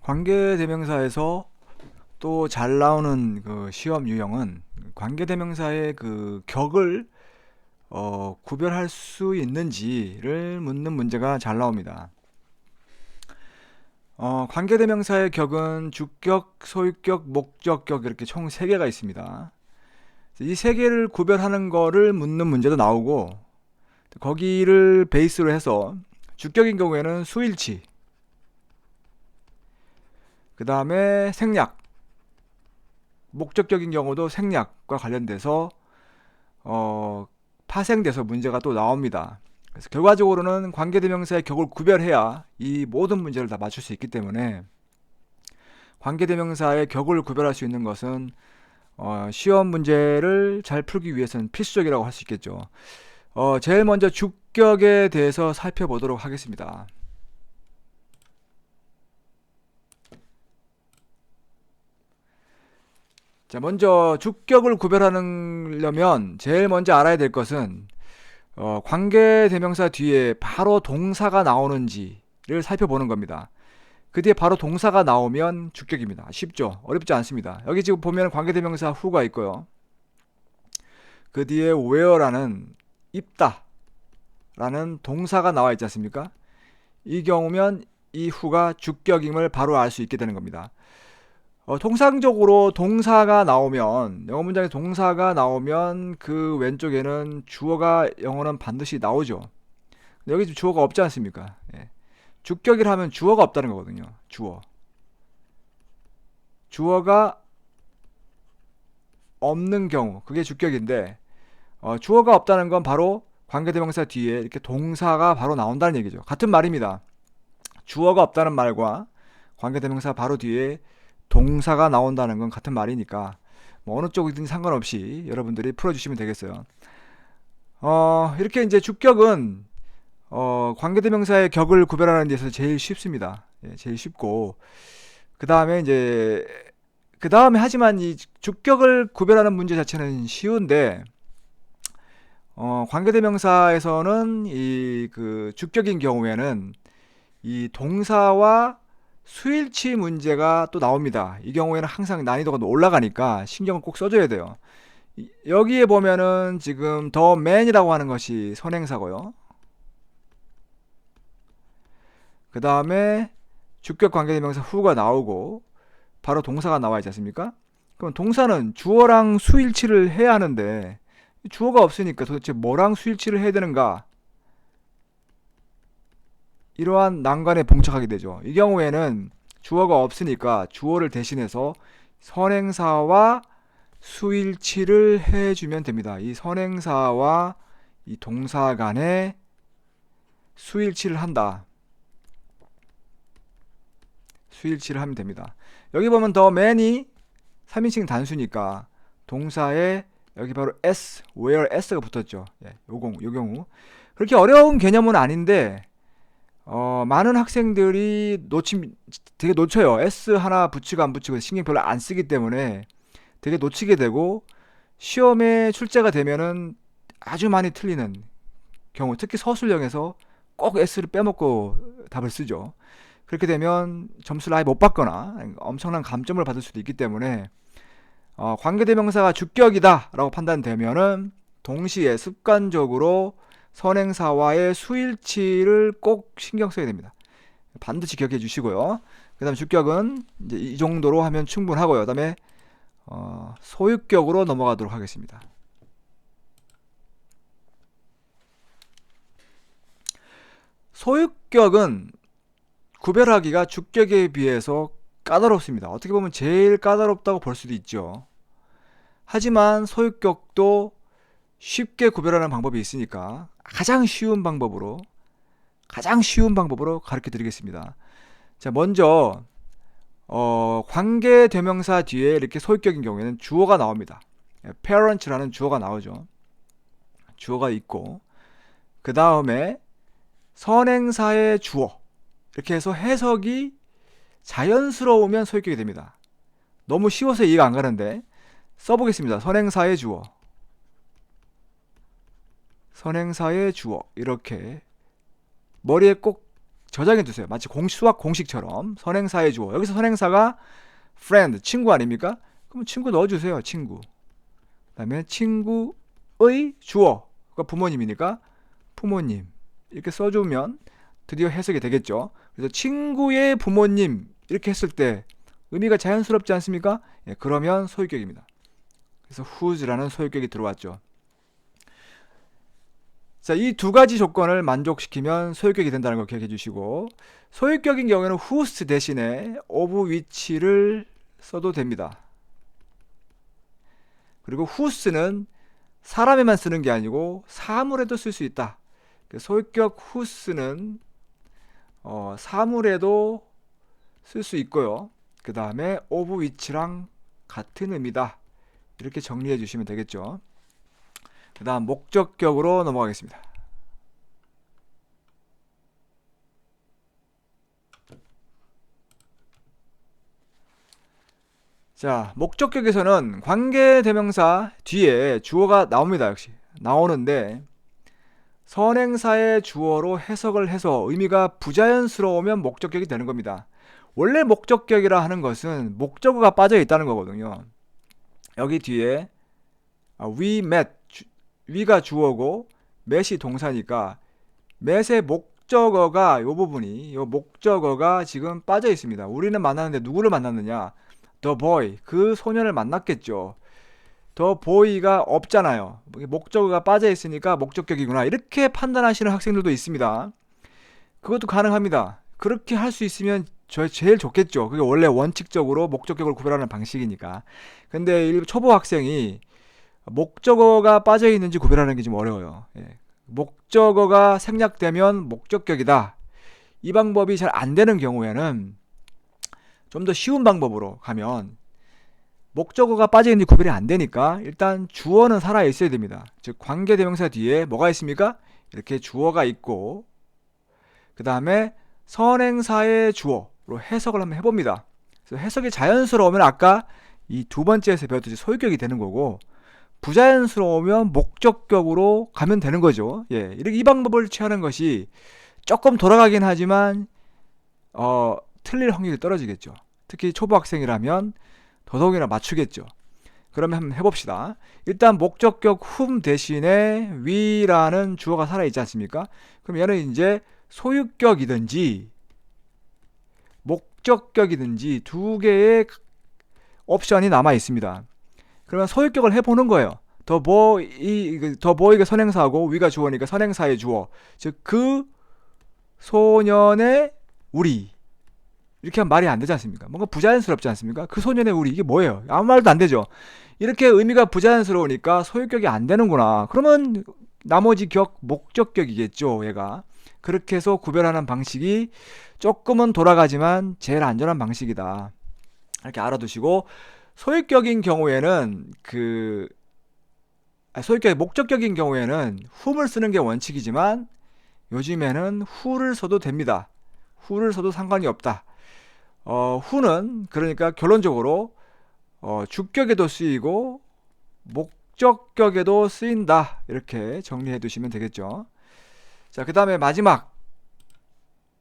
관계대명사에서 또 잘 나오는 그 시험 유형은 관계대명사의 그 격을 구별할 수 있는지를 묻는 문제가 잘 나옵니다. 관계대명사의 격은 주격, 소유격, 목적격 이렇게 총 3개가 있습니다. 이 3개를 구별하는 거를 묻는 문제도 나오고, 거기를 베이스로 해서 주격인 경우에는 수일치, 그 다음에 생략, 목적격인 경우도 생략과 관련돼서 파생돼서 문제가 또 나옵니다. 그래서 결과적으로는 관계대명사의 격을 구별해야 이 모든 문제를 다 맞출 수 있기 때문에 관계대명사의 격을 구별할 수 있는 것은 시험 문제를 잘 풀기 위해서는 필수적이라고 할 수 있겠죠. 제일 먼저 주격에 대해서 살펴보도록 하겠습니다. 자, 먼저 주격을 구별하려면 제일 먼저 알아야 될 것은 관계대명사 뒤에 바로 동사가 나오는지를 살펴보는 겁니다. 그 뒤에 바로 동사가 나오면 주격입니다. 쉽죠? 어렵지 않습니다. 여기 지금 보면 관계대명사 who가 있고요. 그 뒤에 where라는 입다 라는 동사가 나와 있지 않습니까? 이 경우면 이 who가 주격임을 바로 알 수 있게 되는 겁니다. 통상적으로 동사가 나오면, 영어 문장에 동사가 나오면 그 왼쪽에는 주어가 영어는 반드시 나오죠. 근데 여기 지금 주어가 없지 않습니까? 예. 주격이라 하면 주어가 없다는 거거든요. 주어가 없는 경우, 그게 주격인데, 주어가 없다는 건 바로 관계대명사 뒤에 이렇게 동사가 바로 나온다는 얘기죠. 같은 말입니다. 주어가 없다는 말과 관계대명사 바로 뒤에 동사가 나온다는 건 같은 말이니까 뭐 어느 쪽이든 상관없이 여러분들이 풀어주시면 되겠어요. 이렇게 이제 주격은 관계대명사의 격을 구별하는 데서 제일 쉽습니다. 예, 제일 쉽고 그 다음에 이제 그 다음에 하지만 이 주격을 구별하는 문제 자체는 쉬운데 관계대명사에서는 이 그 주격인 경우에는 이 동사와 수일치 문제가 또 나옵니다. 이 경우에는 항상 난이도가 올라가니까 신경을 꼭 써줘야 돼요. 여기에 보면은 지금 the man이라고 하는 것이 선행사고요. 그 다음에 주격 관계대명사 who가 나오고 바로 동사가 나와 있지 않습니까? 그럼 동사는 주어랑 수일치를 해야 하는데 주어가 없으니까 도대체 뭐랑 수일치를 해야 되는가? 이러한 난관에 봉착하게 되죠. 이 경우에는 주어가 없으니까 주어를 대신해서 선행사와 수일치를 해주면 됩니다. 이 선행사와 이 동사 간에 수일치를 한다. 수일치를 하면 됩니다. 여기 보면 더 man이 3인칭 단수니까 동사에 여기 바로 s, where s가 붙었죠. 예, 요 경우 그렇게 어려운 개념은 아닌데 많은 학생들이 되게 놓쳐요. S 하나 붙이고 안 붙이고 신경 별로 안 쓰기 때문에 되게 놓치게 되고 시험에 출제가 되면은 아주 많이 틀리는 경우, 특히 서술형에서 꼭 S를 빼먹고 답을 쓰죠. 그렇게 되면 점수를 아예 못 받거나 엄청난 감점을 받을 수도 있기 때문에 관계대명사가 주격이다 라고 판단되면은 동시에 습관적으로 선행사와의 수일치를 꼭 신경 써야 됩니다. 반드시 기억해 주시고요. 그 다음에 주격은 이제 이 정도로 하면 충분하고요. 그 다음에 소유격으로 넘어가도록 하겠습니다. 소유격은 구별하기가 주격에 비해서 까다롭습니다. 어떻게 보면 제일 까다롭다고 볼 수도 있죠. 하지만 소유격도 쉽게 구별하는 방법이 있으니까 가장 쉬운 방법으로 가르쳐 드리겠습니다. 자, 먼저 관계대명사 뒤에 이렇게 소유격인 경우에는 주어가 나옵니다. parents라는 주어가 나오죠. 주어가 있고 그 다음에 선행사의 주어 이렇게 해서 해석이 자연스러우면 소유격이 됩니다. 너무 쉬워서 이해가 안 가는데 써보겠습니다. 선행사의 주어 이렇게 머리에 꼭 저장해 두세요. 마치 수학 공식처럼 선행사의 주어. 여기서 선행사가 friend, 친구 아닙니까? 그럼 친구 넣어주세요. 친구. 그다음에 친구의 주어가 부모님이니까 부모님 이렇게 써주면 드디어 해석이 되겠죠. 그래서 친구의 부모님 이렇게 했을 때 의미가 자연스럽지 않습니까? 예, 그러면 소유격입니다. 그래서 whose라는 소유격이 들어왔죠. 자, 이 두 가지 조건을 만족시키면 소유격이 된다는 걸 기억해 주시고, 소유격인 경우에는 whose 대신에 of which를 써도 됩니다. 그리고 whose는 사람에만 쓰는 게 아니고 사물에도 쓸 수 있다. 소유격 whose는 사물에도 쓸 수 있고요. 그 다음에 of which랑 같은 의미다. 이렇게 정리해 주시면 되겠죠. 그 다음 목적격으로 넘어가겠습니다. 자, 목적격에서는 관계대명사 뒤에 주어가 나옵니다. 역시 나오는데 선행사의 주어로 해석을 해서 의미가 부자연스러우면 목적격이 되는 겁니다. 원래 목적격이라 하는 것은 목적어가 빠져 있다는 거거든요. 여기 뒤에 we met, we가 주어고 met이 동사니까 met의 목적어가 요 부분이 요 목적어가 지금 빠져 있습니다. 우리는 만났는데 누구를 만났느냐? the boy, 그 소년을 만났겠죠. the boy가 없잖아요. 목적어가 빠져 있으니까 목적격이구나. 이렇게 판단하시는 학생들도 있습니다. 그것도 가능합니다. 그렇게 할 수 있으면 제일 좋겠죠. 그게 원래 원칙적으로 목적격을 구별하는 방식이니까. 근데 초보 학생이 목적어가 빠져 있는지 구별하는 게 좀 어려워요. 예. 목적어가 생략되면 목적격이다. 이 방법이 잘 안 되는 경우에는 좀 더 쉬운 방법으로 가면 목적어가 빠져 있는지 구별이 안 되니까 일단 주어는 살아 있어야 됩니다. 즉 관계대명사 뒤에 뭐가 있습니까? 이렇게 주어가 있고 그 다음에 선행사의 주어로 해석을 한번 해봅니다. 그래서 해석이 자연스러우면 아까 이 두 번째에서 배웠듯이 소유격이 되는 거고 부자연스러우면 목적격으로 가면 되는 거죠. 예, 이렇게 이 방법을 취하는 것이 조금 돌아가긴 하지만 틀릴 확률이 떨어지겠죠. 특히 초보학생이라면 더더욱이나 맞추겠죠. 그러면 한번 해봅시다. 일단 목적격 whom 대신에 we라는 주어가 살아있지 않습니까? 그럼 얘는 이제 소유격이든지 목적격이든지 두 개의 옵션이 남아 있습니다. 그러면 소유격을 해보는 거예요. the boy가 선행사고 we가 주어니까 선행사의 주어, 즉 그 소년의 우리, 이렇게 하면 말이 안 되지 않습니까? 뭔가 부자연스럽지 않습니까? 그 소년의 우리, 이게 뭐예요? 아무 말도 안 되죠. 이렇게 의미가 부자연스러우니까 소유격이 안 되는구나. 그러면 나머지 격 목적격이겠죠, 얘가. 그렇게 해서 구별하는 방식이 조금은 돌아가지만 제일 안전한 방식이다. 이렇게 알아두시고, 소유격인 경우에는 목적격인 경우에는 whom을 쓰는 게 원칙이지만 요즘에는 who를 써도 됩니다. who를 써도 상관이 없다. who는 그러니까 결론적으로 주격에도 쓰이고 목적격에도 쓰인다. 이렇게 정리해 두시면 되겠죠. 자, 그 다음에 마지막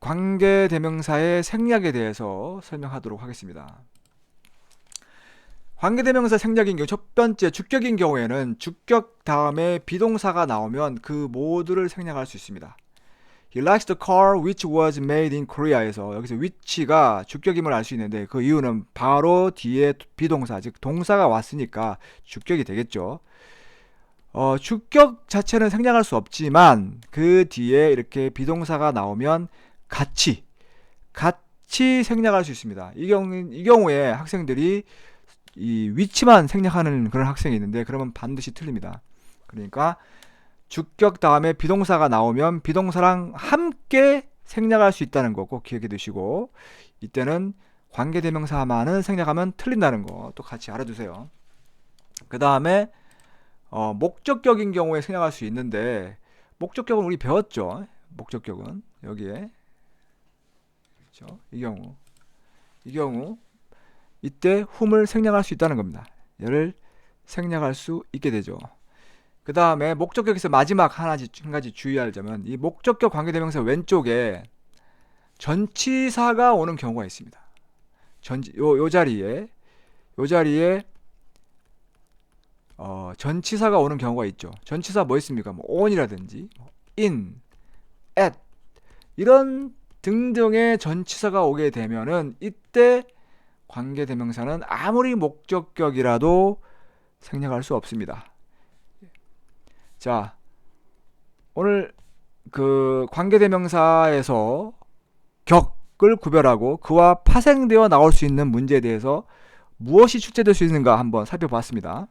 관계대명사의 생략에 대해서 설명하도록 하겠습니다. 관계대명사 생략인 경우 첫 번째 주격인 경우에는 주격 다음에 비동사가 나오면 그 모두를 생략할 수 있습니다. He likes the car which was made in Korea에서 여기서 which가 주격임을 알 수 있는데 그 이유는 바로 뒤에 비동사, 즉 동사가 왔으니까 주격이 되겠죠. 주격 자체는 생략할 수 없지만 그 뒤에 이렇게 비동사가 나오면 같이 생략할 수 있습니다. 이 경우에 학생들이 이 위치만 생략하는 그런 학생이 있는데 그러면 반드시 틀립니다. 그러니까 주격 다음에 비동사가 나오면 비동사랑 함께 생략할 수 있다는 거 꼭 기억해 두시고 이때는 관계대명사만은 생략하면 틀린다는 거 또 같이 알아두세요. 그 다음에 목적격인 경우에 생략할 수 있는데 목적격은 우리 배웠죠. 목적격은 여기에 그렇죠? 이 경우 이때 whom을 생략할 수 있다는 겁니다. 얘를 생략할 수 있게 되죠. 그 다음에 목적격에서 마지막 한 가지 주의할 점은 이 목적격 관계대명사 왼쪽에 전치사가 오는 경우가 있습니다. 요 자리에 전치사가 오는 경우가 있죠. 전치사 뭐 있습니까? 뭐 on이라든지 in, at 이런 등등의 전치사가 오게 되면은 이때 관계대명사는 아무리 목적격이라도 생략할 수 없습니다. 자, 오늘 그 관계대명사에서 격을 구별하고 그와 파생되어 나올 수 있는 문제에 대해서 무엇이 출제될 수 있는가 한번 살펴봤습니다.